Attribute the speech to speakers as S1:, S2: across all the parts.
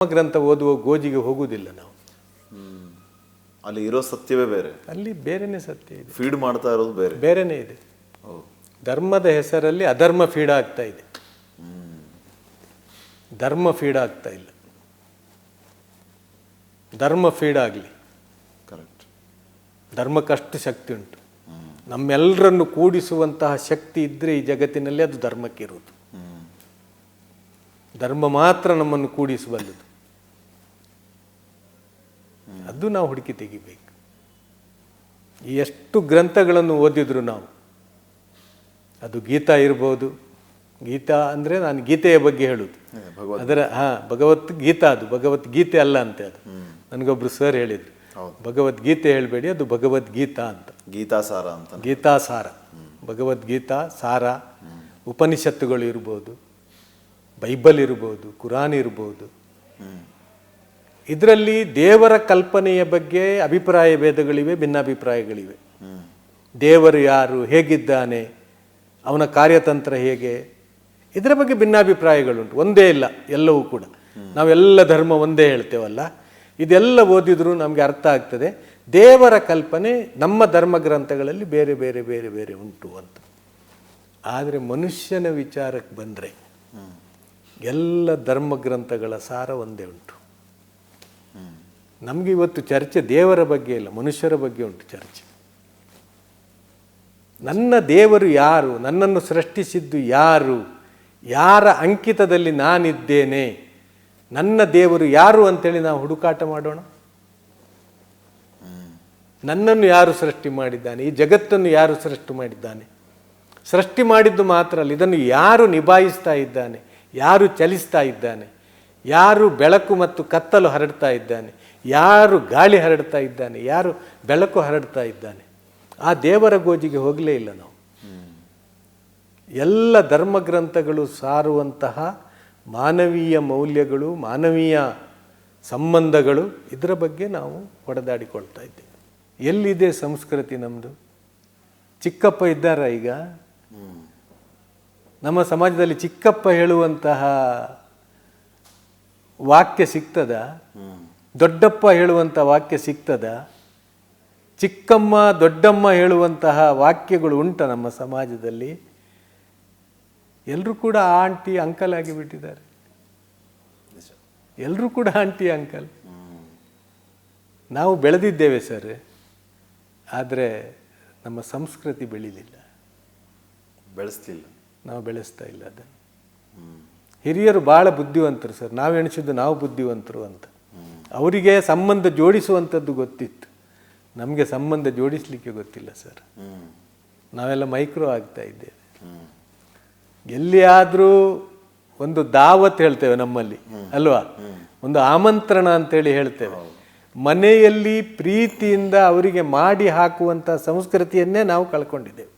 S1: ಗ್ರಂಥ ಓದುವ ಗೋಜಿಗೆ ಹೋಗುವುದಿಲ್ಲ ನಾವು.
S2: ಅಲ್ಲಿ ಇರೋ ಸತ್ಯವೇ ಬೇರೆ,
S1: ಅಲ್ಲಿ ಬೇರೆನೇ ಸತ್ಯ ಇದೆ,
S2: ಫೀಡ್ ಮಾಡ್ತಾ ಇರೋದು ಬೇರೆ,
S1: ಬೇರೆನೇ ಇದೆ. ಧರ್ಮದ ಹೆಸರಲ್ಲಿ ಅಧರ್ಮ ಫೀಡ್ ಆಗ್ತಾ ಇದೆ, ಧರ್ಮ ಫೀಡ್ ಆಗ್ತಾ ಇಲ್ಲ. ಧರ್ಮ ಫೀಡ್ ಆಗಲಿ,
S2: ಕರೆಕ್ಟ್.
S1: ಧರ್ಮಕ್ಕಷ್ಟು ಶಕ್ತಿ ಉಂಟು. ನಮ್ಮೆಲ್ಲರನ್ನು ಕೂಡಿಸುವಂತಹ ಶಕ್ತಿ ಇದ್ದರೆ ಈ ಜಗತ್ತಿನಲ್ಲಿ ಅದು ಧರ್ಮಕ್ಕಿರುವುದು. ಧರ್ಮ ಮಾತ್ರ ನಮ್ಮನ್ನು ಕೂಡಿಸಬಲ್ಲದು. ಅದು ನಾವು ಹುಡುಕಿ ತೆಗಿಬೇಕು. ಈ ಎಷ್ಟು ಗ್ರಂಥಗಳನ್ನು ಓದಿದ್ರು ನಾವು, ಅದು ಗೀತಾ ಇರ್ಬೋದು, ಗೀತಾ ಅಂದರೆ ನಾನು ಗೀತೆಯ ಬಗ್ಗೆ ಹೇಳುದು, ಅದರ ಭಗವದ್ಗೀತಾ, ಅದು ಭಗವದ್ಗೀತೆ ಅಲ್ಲ ಅಂತೆ. ಅದು ನನಗೊಬ್ರು ಸರ್ ಹೇಳಿದ್ರು, ಭಗವದ್ಗೀತೆ ಹೇಳಬೇಡಿ, ಅದು ಭಗವದ್ಗೀತಾ ಅಂತ,
S2: ಗೀತಾಸಾರ ಅಂತ.
S1: ಗೀತಾಸಾರ, ಭಗವದ್ಗೀತಾ ಸಾರ. ಉಪನಿಷತ್ತುಗಳು ಇರ್ಬೋದು, ಬೈಬಲ್ ಇರ್ಬೋದು, ಕುರಾನ್ ಇರ್ಬೋದು. ಇದರಲ್ಲಿ ದೇವರ ಕಲ್ಪನೆಯ ಬಗ್ಗೆ ಅಭಿಪ್ರಾಯ ಭೇದಗಳಿವೆ, ಭಿನ್ನಾಭಿಪ್ರಾಯಗಳಿವೆ. ದೇವರು ಯಾರು, ಹೇಗಿದ್ದಾನೆ, ಅವನ ಕಾರ್ಯತಂತ್ರ ಹೇಗೆ, ಇದರ ಬಗ್ಗೆ ಭಿನ್ನಾಭಿಪ್ರಾಯಗಳುಂಟು. ಒಂದೇ ಇಲ್ಲ, ಎಲ್ಲವೂ ಕೂಡ ನಾವೆಲ್ಲ ಧರ್ಮ ಒಂದೇ ಹೇಳ್ತೇವಲ್ಲ. ಇದೆಲ್ಲ ಓದಿದ್ರೂ ನಮಗೆ ಅರ್ಥ ಆಗ್ತದೆ ದೇವರ ಕಲ್ಪನೆ ನಮ್ಮ ಧರ್ಮ ಗ್ರಂಥಗಳಲ್ಲಿ ಬೇರೆ ಬೇರೆ ಬೇರೆ ಬೇರೆ ಉಂಟು ಅಂತ. ಆದರೆ ಮನುಷ್ಯನ ವಿಚಾರಕ್ಕೆ ಬಂದರೆ ಎಲ್ಲ ಧರ್ಮ ಗ್ರಂಥಗಳ ಸಾರ ಒಂದೇ ಉಂಟು. ನಮಗೆ ಇವತ್ತು ಚರ್ಚೆ ದೇವರ ಬಗ್ಗೆ ಇಲ್ಲ, ಮನುಷ್ಯರ ಬಗ್ಗೆ ಉಂಟು ಚರ್ಚೆ. ನನ್ನ ದೇವರು ಯಾರು, ನನ್ನನ್ನು ಸೃಷ್ಟಿಸಿದ್ದು ಯಾರು, ಯಾರ ಅಂಕಿತದಲ್ಲಿ ನಾನಿದ್ದೇನೆ, ನನ್ನ ದೇವರು ಯಾರು ಅಂತೇಳಿ ನಾವು ಹುಡುಕಾಟ ಮಾಡೋಣ. ನನ್ನನ್ನು ಯಾರು ಸೃಷ್ಟಿ ಮಾಡಿದ್ದಾನೆ, ಈ ಜಗತ್ತನ್ನು ಯಾರು ಸೃಷ್ಟಿ ಮಾಡಿದ್ದಾನೆ, ಸೃಷ್ಟಿ ಮಾಡಿದ್ದು ಮಾತ್ರ ಅಲ್ಲ, ಇದನ್ನು ಯಾರು ನಿಭಾಯಿಸ್ತಾ ಇದ್ದಾನೆ, ಯಾರು ಚಲಿಸ್ತಾ ಇದ್ದಾನೆ, ಯಾರು ಬೆಳಕು ಮತ್ತು ಕತ್ತಲು ಹರಡ್ತಾ ಇದ್ದಾನೆ, ಯಾರು ಗಾಳಿ ಹರಡ್ತಾ ಇದ್ದಾನೆ, ಯಾರು ಬೆಳಕು ಹರಡ್ತಾ ಇದ್ದಾನೆ. ಆ ದೇವರ ಗೋಜಿಗೆ ಹೋಗಲೇ ಇಲ್ಲ ನಾವು. ಎಲ್ಲ ಧರ್ಮಗ್ರಂಥಗಳು ಸಾರುವಂತಹ ಮಾನವೀಯ ಮೌಲ್ಯಗಳು, ಮಾನವೀಯ ಸಂಬಂಧಗಳು, ಇದರ ಬಗ್ಗೆ ನಾವು ಹೊಡೆದಾಡಿಕೊಳ್ತಾ ಇದ್ದೇವೆ. ಎಲ್ಲಿದೆ ಸಂಸ್ಕೃತಿ ನಮ್ಮದು? ಚಿಕ್ಕಪ್ಪ ಇದ್ದಾರ ಈಗ ನಮ್ಮ ಸಮಾಜದಲ್ಲಿ? ಚಿಕ್ಕಪ್ಪ ಹೇಳುವಂತಹ ವಾಕ್ಯ ಸಿಗ್ತದ? ದೊಡ್ಡಪ್ಪ ಹೇಳುವಂಥ ವಾಕ್ಯ ಸಿಗ್ತದ? ಚಿಕ್ಕಮ್ಮ ದೊಡ್ಡಮ್ಮ ಹೇಳುವಂತಹ ವಾಕ್ಯಗಳು ಉಂಟ ನಮ್ಮ ಸಮಾಜದಲ್ಲಿ? ಎಲ್ಲರೂ ಕೂಡ ಆಂಟಿ ಅಂಕಲ್ ಆಗಿಬಿಟ್ಟಿದ್ದಾರೆ. ಎಲ್ಲರೂ ಕೂಡ ಆಂಟಿ ಅಂಕಲ್. ನಾವು ಬೆಳೆದಿದ್ದೇವೆ ಸರ್, ಆದರೆ ನಮ್ಮ ಸಂಸ್ಕೃತಿ ಬೆಳೀಲಿಲ್ಲ,
S2: ಬೆಳೆಸ್ತಿಲ್ಲ,
S1: ನಾವು ಬೆಳೆಸ್ತಾ ಇಲ್ಲ ಅದನ್ನು. ಹಿರಿಯರು ಭಾಳ ಬುದ್ಧಿವಂತರು ಸರ್, ನಾವು ಎಣಿಸಿದ್ದು ನಾವು ಬುದ್ಧಿವಂತರು ಅಂತ. ಅವರಿಗೆ ಸಂಬಂಧ ಜೋಡಿಸುವಂಥದ್ದು ಗೊತ್ತಿತ್ತು, ನಮಗೆ ಸಂಬಂಧ ಜೋಡಿಸಲಿಕ್ಕೆ ಗೊತ್ತಿಲ್ಲ ಸರ್. ನಾವೆಲ್ಲ ಮೈಕ್ರೋ ಆಗ್ತಾ ಇದ್ದೇವೆ. ಎಲ್ಲಿಯಾದರೂ ಒಂದು ದಾವತ್ ಹೇಳ್ತೇವೆ ನಮ್ಮಲ್ಲಿ ಅಲ್ವಾ, ಒಂದು ಆಮಂತ್ರಣ ಅಂತೇಳಿ ಹೇಳ್ತೇವೆ. ಮನೆಯಲ್ಲಿ ಪ್ರೀತಿಯಿಂದ ಅವರಿಗೆ ಮಾಡಿ ಹಾಕುವಂಥ ಸಂಸ್ಕೃತಿಯನ್ನೇ ನಾವು ಕಳ್ಕೊಂಡಿದ್ದೇವೆ.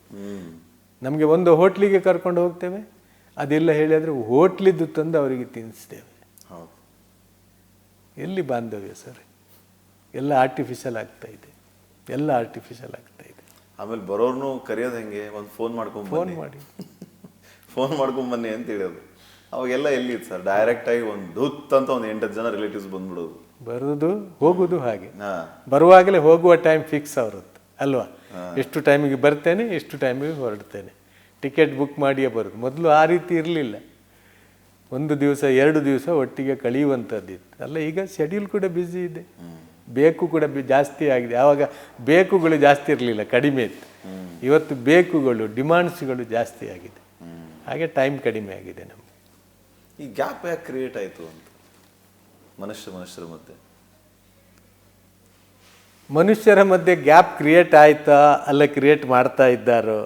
S1: ನಮಗೆ ಒಂದು ಹೋಟ್ಲಿಗೆ ಕರ್ಕೊಂಡು ಹೋಗ್ತೇವೆ, ಅದೆಲ್ಲ ಹೇಳಿದ್ರೆ ಹೋಟ್ಲಿದ್ದು ತಂದು ಅವರಿಗೆ ತಿನ್ನಿಸ್ತೇವೆ. ಎಲ್ಲಿ ಬಾಂಧವ್ಯ ಸರ್? ಎಲ್ಲ ಆರ್ಟಿಫಿಷಿಯಲ್ ಆಗ್ತಾ ಇದೆ, ಎಲ್ಲ ಆರ್ಟಿಫಿಷಿಯಲ್ ಆಗ್ತಾ ಇದೆ.
S2: ಆಮೇಲೆ ಬರೋರ್ನು ಕರೆಯೋದು ಹೆಂಗೆ, ಒಂದು ಫೋನ್ ಮಾಡ್ಕೊಂಬನ್ನಿ ಅಂತ ಹೇಳೋದು. ಅವಾಗೆಲ್ಲ ಎಲ್ಲಿತ್ತು ಸರ್? ಡೈರೆಕ್ಟ್ ಆಗಿ ಒಂದು ಧೂತ್ ಅಂತ ಒಂದು 8 ಜನ ರಿಲೇಟಿವ್ಸ್ ಬಂದ್ಬಿಡೋದು,
S1: ಬರೋದು ಹೋಗುದು. ಹಾಗೆ ಬರುವಾಗಲೇ ಹೋಗುವ ಟೈಮ್ ಫಿಕ್ಸ್ ಅವರದ್ದು ಅಲ್ವಾ, ಎಷ್ಟು ಟೈಮಿಗೆ ಬರ್ತೇನೆ, ಎಷ್ಟು ಟೈಮಿಗೆ ಹೊರಡ್ತೇನೆ, ಟಿಕೆಟ್ ಬುಕ್ ಮಾಡಿಯೇ ಬರೋದು. ಮೊದಲು ಆ ರೀತಿ ಇರಲಿಲ್ಲ, ಒಂದು ದಿವಸ 2 ದಿವಸ ಒಟ್ಟಿಗೆ ಕಳೆಯುವಂಥದ್ದಿತ್ತು ಅಲ್ಲ. ಈಗ ಶೆಡ್ಯೂಲ್ ಕೂಡ ಬ್ಯುಸಿ ಇದೆ, ಬೇಕು ಕೂಡ ಜಾಸ್ತಿ ಆಗಿದೆ. ಆವಾಗ ಬೇಕುಗಳು ಜಾಸ್ತಿ ಇರಲಿಲ್ಲ, ಕಡಿಮೆ ಇತ್ತು. ಇವತ್ತು ಬೇಕುಗಳು, ಡಿಮಾಂಡ್ಸ್ಗಳು ಜಾಸ್ತಿ ಆಗಿದೆ, ಹಾಗೆ ಟೈಮ್ ಕಡಿಮೆ ಆಗಿದೆ ನಮಗೆ.
S2: ಈ ಗ್ಯಾಪ್ ಯಾಕೆ ಕ್ರಿಯೇಟ್ ಆಯಿತು ಅಂತ ಮನುಷ್ಯರ ಮಧ್ಯೆ?
S1: ಮನುಷ್ಯರ ಮಧ್ಯೆ ಗ್ಯಾಪ್ ಕ್ರಿಯೇಟ್ ಆಯ್ತಾ ಅಲ್ಲ ಕ್ರಿಯೇಟ್ ಮಾಡ್ತಾ ಇದ್ದಾರೋ,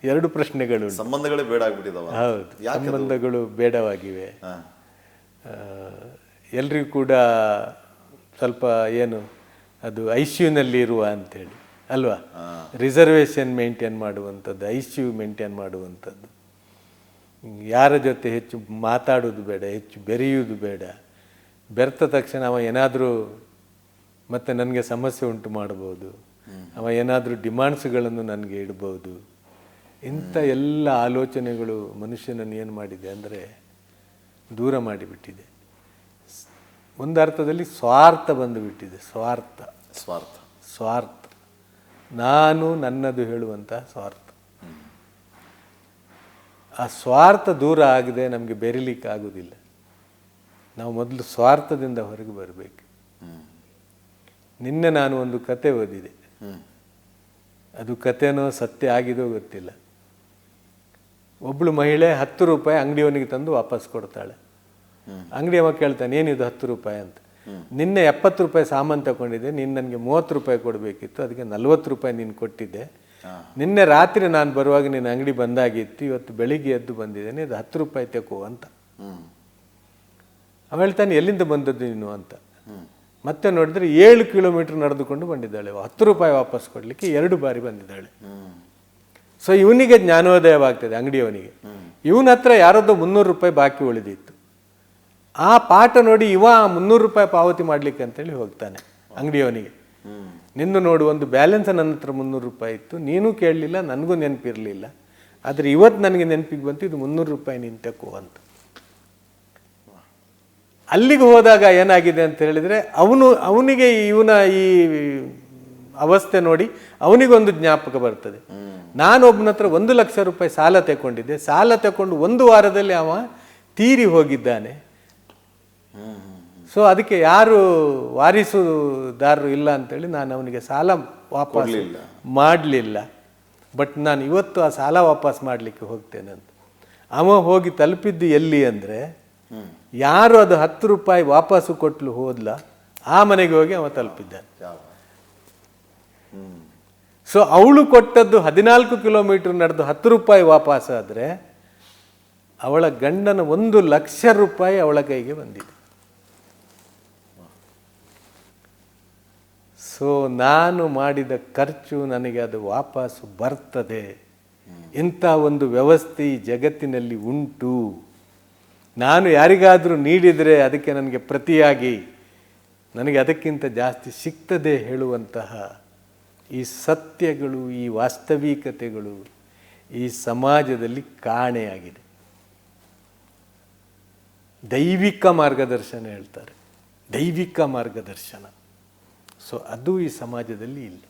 S1: 2 ಪ್ರಶ್ನೆಗಳು.
S2: ಸಂಬಂಧಗಳೇ ಬೇಡ ಆಗ್ಬಿಟ್ಟಿದಾವ.
S1: ಹೌದು, ಸಂಬಂಧಗಳು ಬೇಡವಾಗಿವೆ. ಎಲ್ರಿಗೂ ಕೂಡ ಸ್ವಲ್ಪ ಏನು ಅದು ಐಸಿಯುನಲ್ಲಿ ಇರುವ ಅಂಥೇಳಿ ಅಲ್ವಾ, ರಿಸರ್ವೇಷನ್ ಮೇಂಟೈನ್ ಮಾಡುವಂಥದ್ದು, ಐಸಿಯು ಮೇಂಟೈನ್ ಮಾಡುವಂಥದ್ದು. ಯಾರ ಜೊತೆ ಹೆಚ್ಚು ಮಾತಾಡೋದು ಬೇಡ, ಹೆಚ್ಚು ಬೆರೆಯುವುದು ಬೇಡ. ಬೆರೆತ ತಕ್ಷಣ ಅವ ಏನಾದರೂ ಮತ್ತು ನನಗೆ ಸಮಸ್ಯೆ ಉಂಟು ಮಾಡ್ಬೋದು, ಅವ ಏನಾದರೂ ಡಿಮಾಂಡ್ಸ್ಗಳನ್ನು ನನಗೆ ಇಡ್ಬೋದು. ಇಂಥ ಎಲ್ಲ ಆಲೋಚನೆಗಳು ಮನುಷ್ಯನನ್ನು ಏನು ಮಾಡಿದೆ ಅಂದರೆ ದೂರ ಮಾಡಿಬಿಟ್ಟಿದೆ. ಒಂದು ಅರ್ಥದಲ್ಲಿ ಸ್ವಾರ್ಥ ಬಂದುಬಿಟ್ಟಿದೆ. ಸ್ವಾರ್ಥ
S2: ಸ್ವಾರ್ಥ
S1: ಸ್ವಾರ್ಥ ನಾನು ನನ್ನದು ಹೇಳುವಂಥ ಸ್ವಾರ್ಥ. ಆ ಸ್ವಾರ್ಥ ದೂರ ಆಗದೆ ನಮಗೆ ಬೆರಿಲಿಕ್ಕೆ ಆಗೋದಿಲ್ಲ. ನಾವು ಮೊದಲು ಸ್ವಾರ್ಥದಿಂದ ಹೊರಗೆ ಬರಬೇಕು. ನಿನ್ನೆ ನಾನು ಒಂದು ಕತೆ ಓದಿದೆ. ಅದು ಕತೆನೋ ಸತ್ಯ ಆಗಿದೋ ಗೊತ್ತಿಲ್ಲ. ಒಬ್ಬಳು ಮಹಿಳೆ 10 ರೂಪಾಯಿ ಅಂಗಡಿಯವನಿಗೆ ತಂದು ವಾಪಸ್ ಕೊಡ್ತಾಳೆ. ಅಂಗಡಿಯವ ಕೇಳ್ತಾನೆ, ಏನಿದು 10 ರೂಪಾಯಿ ಅಂತ. ನಿನ್ನೆ 70 ರೂಪಾಯಿ ಸಾಮಾನು ತಗೊಂಡಿದ್ದೆ, ನೀನು ನನಗೆ 30 ರೂಪಾಯಿ ಕೊಡಬೇಕಿತ್ತು, ಅದಕ್ಕೆ 40 ರೂಪಾಯಿ ನೀನು ಕೊಟ್ಟಿದ್ದೆ. ನಿನ್ನೆ ರಾತ್ರಿ ನಾನು ಬರುವಾಗ ನಿನ್ನ ಅಂಗಡಿ ಬಂದಾಗಿತ್ತು, ಇವತ್ತು ಬೆಳಿಗ್ಗೆ ಎದ್ದು ಬಂದಿದ್ದೇನೆ, ಇದು 10 ರೂಪಾಯಿ ತೆಕೋ ಅಂತ. ಅವ ಹೇಳ್ತಾನೆ, ಎಲ್ಲಿಂದ ಬಂದದ್ದು ನೀನು ಅಂತ. ಮತ್ತೆ ನೋಡಿದ್ರೆ 7 ಕಿಲೋಮೀಟರ್ ನಡೆದುಕೊಂಡು ಬಂದಿದ್ದಾಳೆ. 10 ರೂಪಾಯಿ ವಾಪಸ್ ಕೊಡಲಿಕ್ಕೆ 2 ಬಾರಿ ಬಂದಿದ್ದಾಳೆ. ಸೊ ಇವನಿಗೆ ಜ್ಞಾನೋದಯವಾಗ್ತದೆ, ಅಂಗಡಿಯವನಿಗೆ. ಇವನ ಹತ್ರ ಯಾರದ್ದು 300 ರೂಪಾಯಿ ಬಾಕಿ ಉಳಿದಿತ್ತು. ಆ ಪಾಠ ನೋಡಿ ಇವ 300 ರೂಪಾಯಿ ಪಾವತಿ ಮಾಡಲಿಕ್ಕೆ ಅಂತೇಳಿ ಹೋಗ್ತಾನೆ ಅಂಗಡಿಯವನಿಗೆ. ನಿಂದು ನೋಡು, ಒಂದು ಬ್ಯಾಲೆನ್ಸ್ ನನ್ನ ಹತ್ರ 300 ರೂಪಾಯಿ ಇತ್ತು, ನೀನು ಕೇಳಲಿಲ್ಲ, ನನಗೂ ನೆನಪಿರಲಿಲ್ಲ, ಆದರೆ ಇವತ್ತು ನನಗೆ ನೆನಪಿಗೆ ಬಂತು, ಇದು 300 ರೂಪಾಯಿ ನೀನು ತೆಕೋ ಅಂತ. ಅಲ್ಲಿಗೆ ಹೋದಾಗ ಏನಾಗಿದೆ ಅಂತ ಹೇಳಿದರೆ, ಅವನಿಗೆ ಇವನ ಈ ಅವಸ್ಥೆ ನೋಡಿ ಅವನಿಗೊಂದು ಜ್ಞಾಪಕ ಬರ್ತದೆ. ನಾನು ಒಬ್ಬನ ಹತ್ರ 1 ಲಕ್ಷ ರೂಪಾಯಿ ಸಾಲ ತಗೊಂಡಿದ್ದೆ, ಸಾಲ ತಗೊಂಡು 1 ವಾರದಲ್ಲಿ ಅವ ತೀರಿ ಹೋಗಿದ್ದಾನೆ. ಸೊ ಅದಕ್ಕೆ ಯಾರು ವಾರಿಸುದಾರರು ಇಲ್ಲ ಅಂತೇಳಿ ನಾನು ಅವನಿಗೆ ಸಾಲ ವಾಪಸ್ ಮಾಡಲಿಲ್ಲ. ಬಟ್ ನಾನು ಇವತ್ತು ಆ ಸಾಲ ವಾಪಸ್ ಮಾಡಲಿಕ್ಕೆ ಹೋಗ್ತೇನೆ ಅಂತ. ಅವ ಹೋಗಿ ತಲುಪಿದ್ದು ಎಲ್ಲಿ ಅಂದರೆ, ಯಾರು ಅದು 10 ರೂಪಾಯಿ ವಾಪಸ್ಸು ಕೊಟ್ಟಲು ಹೋದ್ಲ ಆ ಮನೆಗೆ ಹೋಗಿ ಅವ ತಲುಪಿದ್ದಾನೆ. ಸೊ ಅವಳು ಕೊಟ್ಟದ್ದು 14 ಕಿಲೋಮೀಟರ್ ನಡೆದು 10 ರೂಪಾಯಿ ವಾಪಸ್ ಆದರೆ, ಅವಳ ಗಂಡನ 1 ಲಕ್ಷ ರೂಪಾಯಿ ಅವಳ ಕೈಗೆ ಬಂದಿದೆ. ಸೊ ನಾನು ಮಾಡಿದ ಖರ್ಚು ನನಗೆ ಅದು ವಾಪಸ್ಸು ಬರ್ತದೆ. ಇಂಥ ಒಂದು ವ್ಯವಸ್ಥೆ ಈ ಜಗತ್ತಿನಲ್ಲಿ ಉಂಟು. ನಾನು ಯಾರಿಗಾದರೂ ನೀಡಿದರೆ ಅದಕ್ಕೆ ನನಗೆ ಪ್ರತಿಯಾಗಿ ನನಗೆ ಅದಕ್ಕಿಂತ ಜಾಸ್ತಿ ಸಿಗ್ತದೆ ಹೇಳುವಂತಹ ಈ ಸತ್ಯಗಳು, ಈ ವಾಸ್ತವಿಕತೆಗಳು ಈ ಸಮಾಜದಲ್ಲಿ ಕಾಣೆಯಾಗಿದೆ. ದೈವಿಕ ಮಾರ್ಗದರ್ಶನ ಹೇಳ್ತಾರೆ, ದೈವಿಕ ಮಾರ್ಗದರ್ಶನ. ಸೊ ಅದು ಈ ಸಮಾಜದಲ್ಲಿ ಇಲ್ಲ.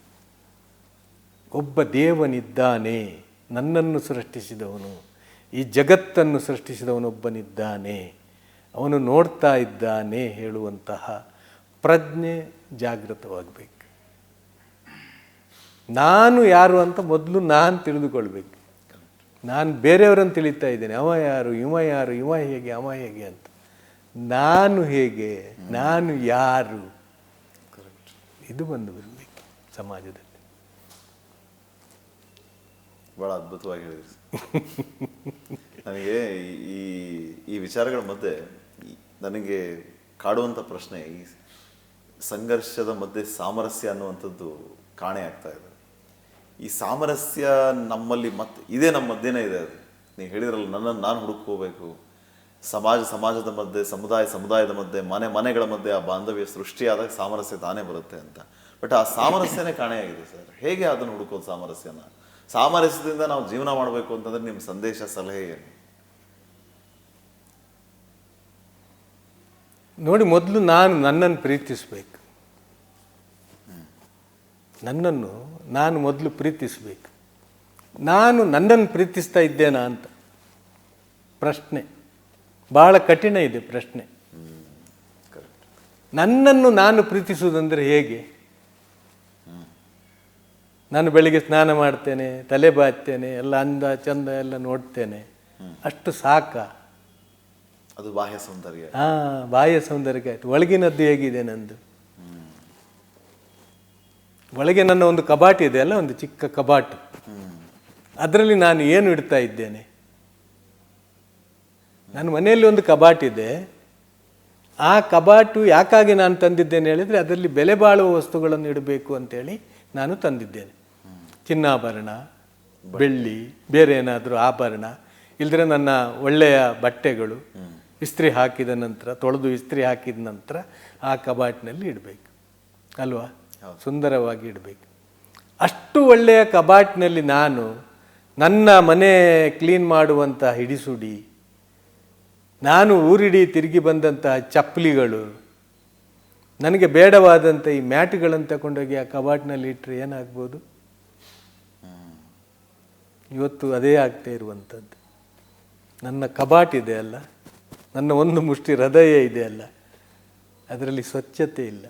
S1: ಒಬ್ಬ ದೇವನಿದ್ದಾನೆ, ನನ್ನನ್ನು ಸೃಷ್ಟಿಸಿದವನು, ಈ ಜಗತ್ತನ್ನು ಸೃಷ್ಟಿಸಿದವನೊಬ್ಬನಿದ್ದಾನೆ, ಅವನು ನೋಡ್ತಾ ಇದ್ದಾನೆ ಹೇಳುವಂತಹ ಪ್ರಜ್ಞೆ ಜಾಗೃತವಾಗಬೇಕು. ನಾನು ಯಾರು ಅಂತ ಮೊದಲು ನಾನು ತಿಳಿದುಕೊಳ್ಬೇಕು. ನಾನು ಬೇರೆಯವರನ್ನು ತಿಳಿತಾ ಇದ್ದೇನೆ, ಅವ ಯಾರು, ಇವ ಯಾರು, ಇವ ಹೇಗೆ, ಅವ ಹೇಗೆ ಅಂತ. ನಾನು ಹೇಗೆ, ನಾನು ಯಾರು, ಇದು ಬಂದು ಬರಬೇಕು ಸಮಾಜದಲ್ಲಿ.
S2: ಭಾಳ ಅದ್ಭುತವಾಗಿ ಹೇಳಿದ್ರಿ. ನನಗೆ ಈ ವಿಚಾರಗಳ ಮಧ್ಯೆ ನನಗೆ ಕಾಡುವಂಥ ಪ್ರಶ್ನೆ, ಈ ಸಂಘರ್ಷದ ಮಧ್ಯೆ ಸಾಮರಸ್ಯ ಅನ್ನುವಂಥದ್ದು ಕಾಣೆ ಆಗ್ತಾ ಇದೆ. ಈ ಸಾಮರಸ್ಯ ನಮ್ಮಲ್ಲಿ ಮತ್ತೆ ಇದೇ, ನಮ್ಮ ಮಧ್ಯೆನೇ ಇದೆ. ಅದು ನೀವು ಹೇಳಿದ್ರಲ್ಲ, ನನ್ನನ್ನು ನಾನು ಹುಡುಕೋಬೇಕು. ಸಮಾಜದ ಮಧ್ಯೆ, ಸಮುದಾಯದ ಮಧ್ಯೆ, ಮನೆಗಳ ಮಧ್ಯೆ ಆ ಬಾಂಧವ್ಯ ಸೃಷ್ಟಿಯಾದಾಗ ಸಾಮರಸ್ಯ ತಾನೇ ಬರುತ್ತೆ ಅಂತ. ಬಟ್ ಆ ಸಾಮರಸ್ಯನೇ ಕಾಣೆಯಾಗಿದೆ ಸರ್. ಹೇಗೆ ಅದನ್ನು ಹುಡುಕೋದು ಸಾಮರಸ್ಯನ? ಸಾಮರಸ್ಯದಿಂದ ನಾವು ಜೀವನ ಮಾಡಬೇಕು ಅಂತಂದ್ರೆ ನಿಮ್ಮ ಸಂದೇಶ, ಸಲಹೆ ಏನು?
S1: ನೋಡಿ, ಮೊದಲು ನಾನು ನನ್ನನ್ನು ಪ್ರೀತಿಸಬೇಕು. ನನ್ನನ್ನು ನಾನು ಮೊದಲು ಪ್ರೀತಿಸಬೇಕು. ನಾನು ನನ್ನನ್ನು ಪ್ರೀತಿಸ್ತಾ ಇದ್ದೇನಾ ಅಂತ ಪ್ರಶ್ನೆ ಭಾಳ ಕಠಿಣ ಇದೆ. ಪ್ರಶ್ನೆ, ನನ್ನನ್ನು ನಾನು ಪ್ರೀತಿಸುವುದಂದರೆ ಹೇಗೆ? ನಾನು ಬೆಳಿಗ್ಗೆ ಸ್ನಾನ ಮಾಡ್ತೇನೆ, ತಲೆ ಬಾಚ್ತೇನೆ, ಎಲ್ಲ ಅಂದ ಚಂದ ಎಲ್ಲ ನೋಡ್ತೇನೆ, ಅಷ್ಟು ಸಾಕ?
S2: ಅದು ಬಾಹ್ಯ ಸೌಂದರ್ಯ.
S1: ಬಾಹ್ಯ ಸೌಂದರ್ಯ ಆಯ್ತು. ಒಳಗಿನದ್ದು ಹೇಗಿದೆ ನಂದು? ಒಳಗೆ ನನ್ನ ಒಂದು ಕಬಾಟ್ ಇದೆ ಅಲ್ಲ, ಒಂದು ಚಿಕ್ಕ ಕಬಾಟು, ಅದರಲ್ಲಿ ನಾನು ಏನು ಇಡ್ತಾ ಇದ್ದೇನೆ? ನನ್ನ ಮನೆಯಲ್ಲಿ ಒಂದು ಕಬಾಟಿದೆ. ಆ ಕಬಾಟು ಯಾಕಾಗಿ ನಾನು ತಂದಿದ್ದೇನೆ ಹೇಳಿದರೆ, ಅದರಲ್ಲಿ ಬೆಲೆ ಬಾಳುವ ವಸ್ತುಗಳನ್ನು ಇಡಬೇಕು ಅಂತೇಳಿ ನಾನು ತಂದಿದ್ದೇನೆ. ಚಿನ್ನಾಭರಣ, ಬೆಳ್ಳಿ, ಬೇರೆ ಏನಾದರೂ ಆಭರಣ, ಇಲ್ಲದ್ರೆ ನನ್ನ ಒಳ್ಳೆಯ ಬಟ್ಟೆಗಳು ಇಸ್ತ್ರಿ ಹಾಕಿದ ನಂತರ, ತೊಳೆದು ಇಸ್ತ್ರಿ ಹಾಕಿದ ನಂತರ ಆ ಕಬಾಟಿನಲ್ಲಿ ಇಡಬೇಕು ಅಲ್ವಾ? ಸುಂದರವಾಗಿ ಇಡಬೇಕು. ಅಷ್ಟು ಒಳ್ಳೆಯ ಕಬಾಟಿನಲ್ಲಿ ನಾನು ನನ್ನ ಮನೆ ಕ್ಲೀನ್ ಮಾಡುವಂಥ ಹಿಡಿಸುಡಿ, ನಾನು ಊರಿಡಿ ತಿರುಗಿ ಬಂದಂತಹ ಚಪ್ಪಲಿಗಳು, ನನಗೆ ಬೇಡವಾದಂಥ ಈ ಮ್ಯಾಟ್ಗಳನ್ನು ತಗೊಂಡೋಗಿ ಆ ಕಬಾಟ್ನಲ್ಲಿ ಇಟ್ಟರೆ ಏನಾಗ್ಬೋದು? ಇವತ್ತು ಅದೇ ಆಗ್ತಾ ಇರುವಂಥದ್ದು. ನನ್ನ ಕಬಾಟ್ ಇದೆ ಅಲ್ಲ, ನನ್ನ ಒಂದು ಮುಷ್ಟಿ ಹೃದಯ ಇದೆ ಅಲ್ಲ, ಅದರಲ್ಲಿ ಸ್ವಚ್ಛತೆ ಇಲ್ಲ,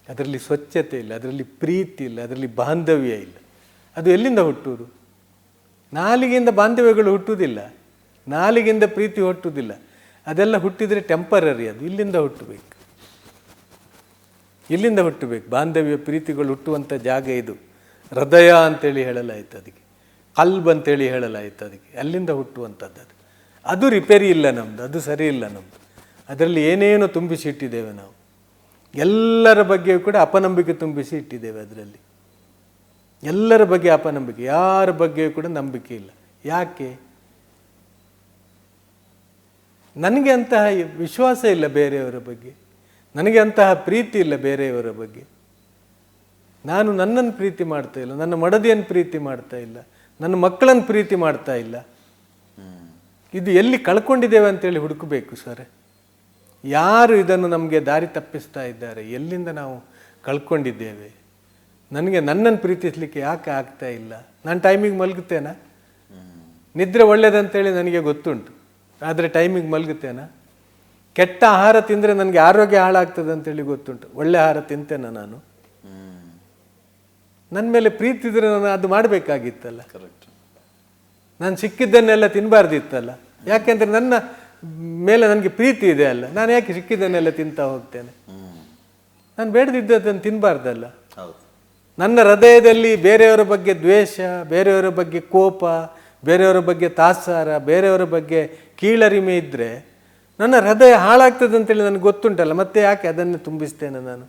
S1: ಅದರಲ್ಲಿ ಸ್ವಚ್ಛತೆ ಇಲ್ಲ, ಅದರಲ್ಲಿ ಪ್ರೀತಿ ಇಲ್ಲ, ಅದರಲ್ಲಿ ಬಾಂಧವ್ಯ ಇಲ್ಲ. ಅದು ಎಲ್ಲಿಂದ ಹುಟ್ಟುವುದು? ನಾಲಿಗೆಯಿಂದ ಬಾಂಧವ್ಯಗಳು ಹುಟ್ಟುವುದಿಲ್ಲ, ನಾಲಿಗೆಯಿಂದ ಪ್ರೀತಿ ಹುಟ್ಟುವುದಿಲ್ಲ. ಅದೆಲ್ಲ ಹುಟ್ಟಿದರೆ ಟೆಂಪರರಿ. ಅದು ಇಲ್ಲಿಂದ ಹುಟ್ಟಬೇಕು, ಇಲ್ಲಿಂದ ಹುಟ್ಟಬೇಕು. ಬಾಂಧವ್ಯ ಪ್ರೀತಿಗಳು ಹುಟ್ಟುವಂಥ ಜಾಗ ಇದು. ಹೃದಯ ಅಂತೇಳಿ ಹೇಳಲಾಯಿತು ಅದಕ್ಕೆ, ಕಲ್ಬ್ ಅಂತೇಳಿ ಹೇಳಲಾಯಿತು ಅದಕ್ಕೆ. ಅಲ್ಲಿಂದ ಹುಟ್ಟುವಂಥದ್ದು ಅದು. ಅದು ರಿಪೇರಿ ಇಲ್ಲ ನಮ್ಮದು, ಅದು ಸರಿ ಇಲ್ಲ ನಮ್ಮದು. ಅದರಲ್ಲಿ ಏನೇನೋ ತುಂಬಿಸಿ ಇಟ್ಟಿದ್ದೇವೆ ನಾವು. ಎಲ್ಲರ ಬಗ್ಗೆಯೂ ಕೂಡ ಅಪನಂಬಿಕೆ ತುಂಬಿಸಿ ಇಟ್ಟಿದ್ದೇವೆ ಅದರಲ್ಲಿ. ಎಲ್ಲರ ಬಗ್ಗೆ ಅಪನಂಬಿಕೆ, ಯಾರ ಬಗ್ಗೆಯೂ ಕೂಡ ನಂಬಿಕೆ ಇಲ್ಲ. ಯಾಕೆ? ನನಗೆ ಅಂತಹ ವಿಶ್ವಾಸ ಇಲ್ಲ ಬೇರೆಯವರ ಬಗ್ಗೆ, ನನಗೆ ಅಂತಹ ಪ್ರೀತಿ ಇಲ್ಲ ಬೇರೆಯವರ ಬಗ್ಗೆ. ನಾನು ನನ್ನನ್ನು ಪ್ರೀತಿ ಮಾಡ್ತಾ ಇಲ್ಲ, ನನ್ನ ಮಡದಿಯನ್ನು ಪ್ರೀತಿ ಮಾಡ್ತಾ ಇಲ್ಲ, ನನ್ನ ಮಕ್ಕಳನ್ನು ಪ್ರೀತಿ ಮಾಡ್ತಾ ಇಲ್ಲ. ಇದು ಎಲ್ಲಿ ಕಳ್ಕೊಂಡಿದ್ದೇವೆ ಅಂತೇಳಿ ಹುಡುಕಬೇಕು ಸರ್. ಯಾರು ಇದನ್ನು ನಮಗೆ ದಾರಿ ತಪ್ಪಿಸ್ತಾ ಇದ್ದಾರೆ? ಎಲ್ಲಿಂದ ನಾವು ಕಳ್ಕೊಂಡಿದ್ದೇವೆ? ನನಗೆ ನನ್ನನ್ನು ಪ್ರೀತಿಸಲಿಕ್ಕೆ ಯಾಕೆ ಆಗ್ತಾ ಇಲ್ಲ? ನಾನು ಟೈಮಿಗೆ ಮಲಗುತ್ತೇನಾ? ನಿದ್ರೆ ಒಳ್ಳೇದಂತೇಳಿ ನನಗೆ ಗೊತ್ತುಂಟು, ಆದರೆ ಟೈಮಿಗೆ ಮಲಗುತ್ತೇನಾ? ಕೆಟ್ಟ ಆಹಾರ ತಿಂದರೆ ನನಗೆ ಆರೋಗ್ಯ ಹಾಳಾಗ್ತದೆ ಅಂತೇಳಿ ಗೊತ್ತುಂಟು, ಒಳ್ಳೆ ಆಹಾರ ತಿಂತೇನೆ ನಾನು? ನನ್ನ ಮೇಲೆ ಪ್ರೀತಿ ಇದ್ರೆ ನಾನು ಅದು ಮಾಡಬೇಕಾಗಿತ್ತಲ್ಲ.
S2: ಕರೆಕ್ಟ್.
S1: ನಾನು ಸಿಕ್ಕಿದ್ದನ್ನೆಲ್ಲ ತಿನ್ನಬಾರ್ದಿತ್ತಲ್ಲ. ಯಾಕೆಂದರೆ ನನ್ನ ಮೇಲೆ ನನಗೆ ಪ್ರೀತಿ ಇದೆ ಅಲ್ಲ, ನಾನು ಯಾಕೆ ಸಿಕ್ಕಿದ್ದನ್ನೆಲ್ಲ ತಿಂತಾ ಹೋಗ್ತೇನೆ? ನಾನು ಬೇಡದಿದ್ದದನ್ನು ತಿನ್ನಬಾರ್ದಲ್ಲ.
S2: ಹೌದು.
S1: ನನ್ನ ಹೃದಯದಲ್ಲಿ ಬೇರೆಯವರ ಬಗ್ಗೆ ದ್ವೇಷ, ಬೇರೆಯವರ ಬಗ್ಗೆ ಕೋಪ, ಬೇರೆಯವರ ಬಗ್ಗೆ ತಾತ್ಸಾರ, ಬೇರೆಯವರ ಬಗ್ಗೆ ಕೀಳರಿಮೆ ಇದ್ದರೆ ನನ್ನ ಹೃದಯ ಹಾಳಾಗ್ತದೆ ಅಂತೇಳಿ ನನಗೆ ಗೊತ್ತುಂಟಲ್ಲ, ಮತ್ತೆ ಯಾಕೆ ಅದನ್ನು ತುಂಬಿಸ್ತೇನೆ ನಾನು?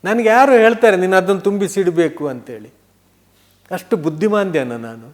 S1: ನನಗೆ ಯಾರು ಹೇಳ್ತಾರೆ ನೀನು ಅದನ್ನು ತುಂಬಿಸಿಡಬೇಕು ಅಂತೇಳಿ? ಅಷ್ಟು ಬುದ್ಧಿಮಾಂದ್ಯನ ನಾನು?